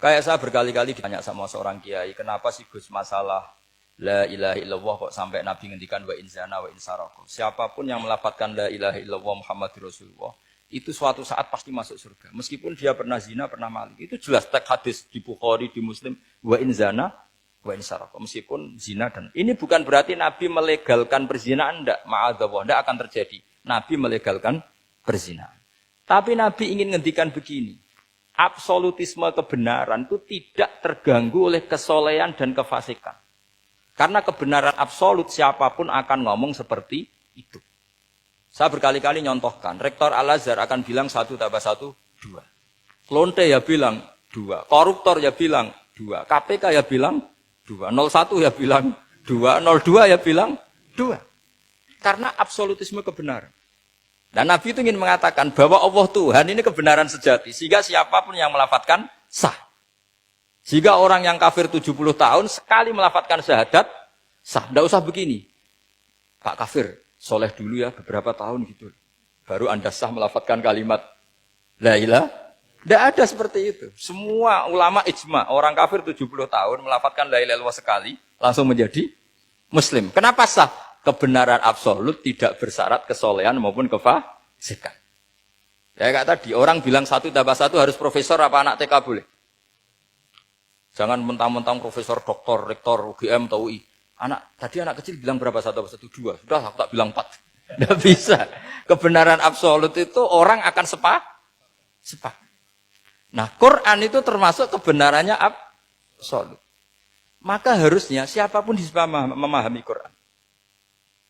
Kayak saya berkali-kali ditanya sama seorang kiai, kenapa sih Gus masalah la ilaha illallah kok sampai Nabi ngendikan wa in zana wa in saraka. Siapapun yang melafadzkan la ilaha illallah Muhammadur Rasulullah, itu suatu saat pasti masuk surga. Meskipun dia pernah zina, pernah maling. Itu jelas teks hadis di Bukhari, di Muslim, wa in zana wa in saraka. Meskipun zina dan ini bukan berarti Nabi melegalkan perzinahan, enggak, ma'adzallah, enggak akan terjadi. Nabi melegalkan perzinahan. Tapi Nabi ingin ngendikan begini. Absolutisme kebenaran itu tidak terganggu oleh kesolehan dan kefasikan. Karena kebenaran absolut siapapun akan ngomong seperti itu. Saya berkali-kali nyontohkan, Rektor Al-Azhar akan bilang 1 tambah 1, 2. Klonte ya bilang 2, koruptor ya bilang 2, KPK ya bilang 2, 01 ya bilang 2, 02 ya bilang 2. Karena absolutisme kebenaran. Dan Nabi itu ingin mengatakan bahwa Allah Tuhan ini kebenaran sejati. Sehingga siapapun yang melafadzkan sah. Jika orang yang kafir 70 tahun sekali melafadzkan syahadat, sah. Tidak usah begini. Pak kafir, soleh dulu ya beberapa tahun gitu. Baru Anda sah melafadzkan kalimat la ilaha. Tidak ada seperti itu. Semua ulama ijma, orang kafir 70 tahun melafadzkan la ilaha illallah sekali, langsung menjadi muslim. Kenapa sah? Kebenaran absolut tidak bersyarat kesolehan maupun kefasikan. Ya kayak tadi, orang bilang 1 tambah 1 harus profesor apa anak TK boleh? Jangan mentang-mentang profesor, doktor, rektor, UGM atau UI. Tadi anak kecil bilang berapa 1 tambah 1? 2. Sudah, aku tak bilang 4. Tidak bisa. Kebenaran absolut itu orang akan sepak. Nah, Quran itu termasuk kebenarannya absolut. Maka harusnya siapapun bisa memahami Quran.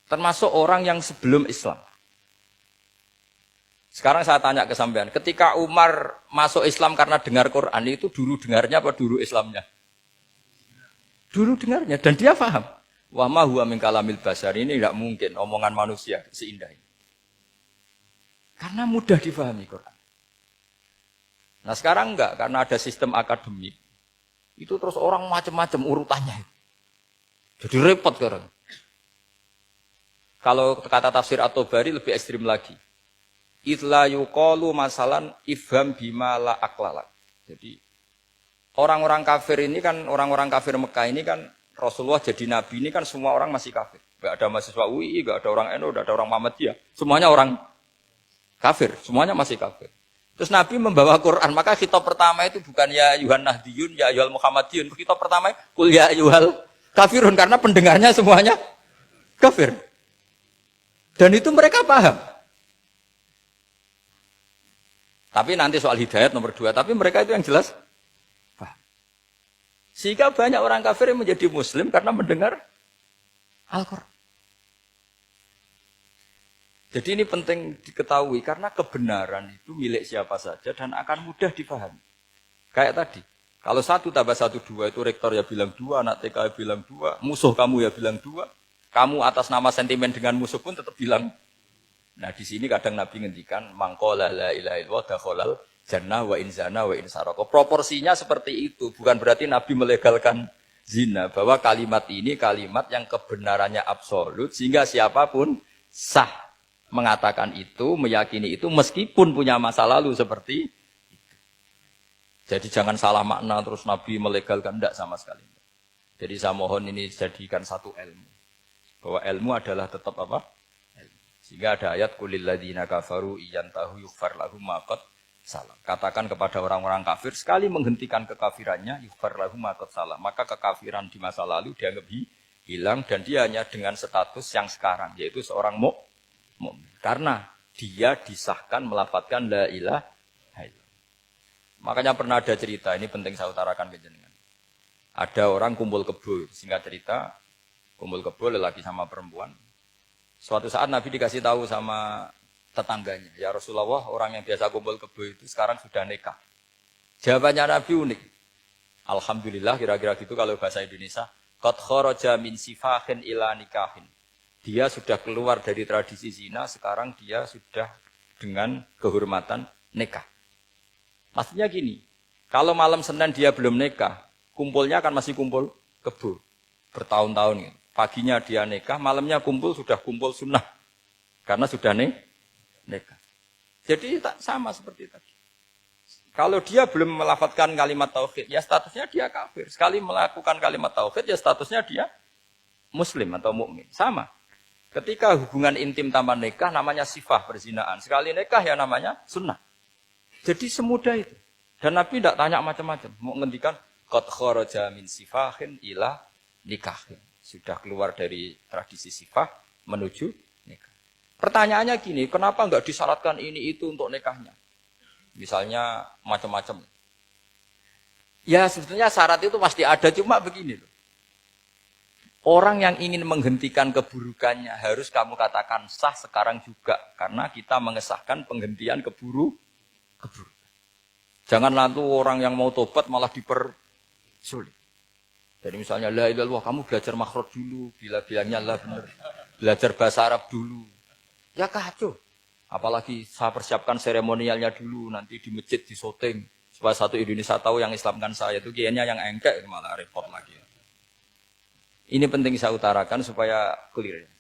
Termasuk orang yang sebelum Islam. Sekarang saya tanya ke sampean, ketika Umar masuk Islam karena dengar Quran, itu dulu dengarnya apa dulu Islamnya? Dulu dengarnya, dan dia paham. Wa ma huwa min kalamil basar, ini tidak mungkin omongan manusia seindah ini. Karena mudah difahami Quran. Nah sekarang enggak, karena ada sistem akademik. Itu terus orang macam-macam urutannya. Jadi repot sekarang. Kalau kata tafsir At-Tabari lebih ekstrim lagi. Itla yuqalu masalan ifham bima la aqlalak. Jadi orang-orang kafir ini kan, orang-orang kafir Mekah ini kan Rasulullah jadi nabi ini kan semua orang masih kafir. Enggak ada mahasiswa UI, enggak ada orang NU, enggak ada orang Muhammadiyah. Semuanya orang kafir, semuanya masih kafir. Terus Nabi membawa Quran, maka khitab pertama itu bukan ya ayuhan nahdiyun, ya ayuhal muhammadiyun. Khitab pertama kul ya ayuhal kafirun, karena pendengarnya semuanya kafir. Dan itu mereka paham. Tapi nanti soal hidayat nomor 2. Tapi mereka itu yang jelas paham. Sehingga banyak orang kafir yang menjadi muslim karena mendengar Al-Quran. Jadi ini penting diketahui. Karena kebenaran itu milik siapa saja dan akan mudah dipahami. Kayak tadi. Kalau 1 tambah 1, 2 itu rektor ya bilang 2, anak TK ya bilang 2, musuh kamu ya bilang 2. Kamu atas nama sentimen dengan musuh pun tetap bilang. Nah di sini kadang Nabi ngendikan mangqala la ilaha illallah dakhalal jannah wa in zana wa in saraka. Proporsinya seperti itu, bukan berarti Nabi melegalkan zina, bahwa kalimat ini kalimat yang kebenarannya absolut sehingga siapapun sah mengatakan itu, meyakini itu meskipun punya masa lalu seperti itu. Jadi jangan salah makna terus Nabi melegalkan, enggak sama sekali. Jadi saya mohon ini jadikan satu ilmu. Bahwa ilmu adalah tetap apa? Ilmu. Sehingga ada ayat kulil ladzina kafaru iyantahu yughfar lahum ma qad salam. Katakan kepada orang-orang kafir sekali menghentikan kekafirannya yughfar lahum ma qad salam. Maka kekafiran di masa lalu dianggap hilang dan dia hanya dengan status yang sekarang yaitu seorang mukmin. Karena dia disahkan melafadzkan la ilaha illallah. Makanya pernah ada cerita, ini penting saya utarakan ke jenengan. Ada orang kumpul kebo, singkat cerita kumpul kebo lelaki sama perempuan. Suatu saat Nabi dikasih tahu sama tetangganya, ya Rasulullah orang yang biasa kumpul kebo itu sekarang sudah nikah. Jawabannya Nabi unik. Alhamdulillah kira-kira gitu kalau bahasa Indonesia. Qad kharaja min sifahin ila nikahin. Dia sudah keluar dari tradisi zina, sekarang dia sudah dengan kehormatan nikah. Maksudnya gini, kalau malam Senin dia belum nikah, kumpulnya kan masih kumpul kebo bertahun-tahun gitu. Paginya dia nikah, malamnya kumpul sudah kumpul sunnah. Karena sudah nikah. Jadi tak sama seperti tadi. Kalau dia belum melafadzkan kalimat tauhid, ya statusnya dia kafir. Sekali melakukan kalimat tauhid, ya statusnya dia muslim atau mukmin. Sama. Ketika hubungan intim tanpa nikah namanya sifah perzinaan. Sekali nikah ya namanya sunnah. Jadi semudah itu. Dan Nabi tidak tanya macam-macam. Mau ngendikan qad kharaja min sifahin ila nikahin. Sudah keluar dari tradisi sifah menuju nikah. Pertanyaannya gini, kenapa enggak disyaratkan ini itu untuk nikahnya? Misalnya macam-macam. Ya sebetulnya syarat itu pasti ada, cuma begini loh. Orang yang ingin menghentikan keburukannya harus kamu katakan sah sekarang juga. Karena kita mengesahkan penghentian keburukan. Jangan lalu orang yang mau tobat malah dipersulit. Jadi misalnya, la ilaha illallah, kamu belajar makhraj dulu. Bila bilangnya lah benar. Belajar bahasa Arab dulu. Ya kacau. Apalagi saya persiapkan seremonialnya dulu, nanti di masjid di syuting supaya satu Indonesia tahu yang Islamkan saya itu kiainya yang engkek malah repot lagi. Ini penting saya utarakan supaya clear.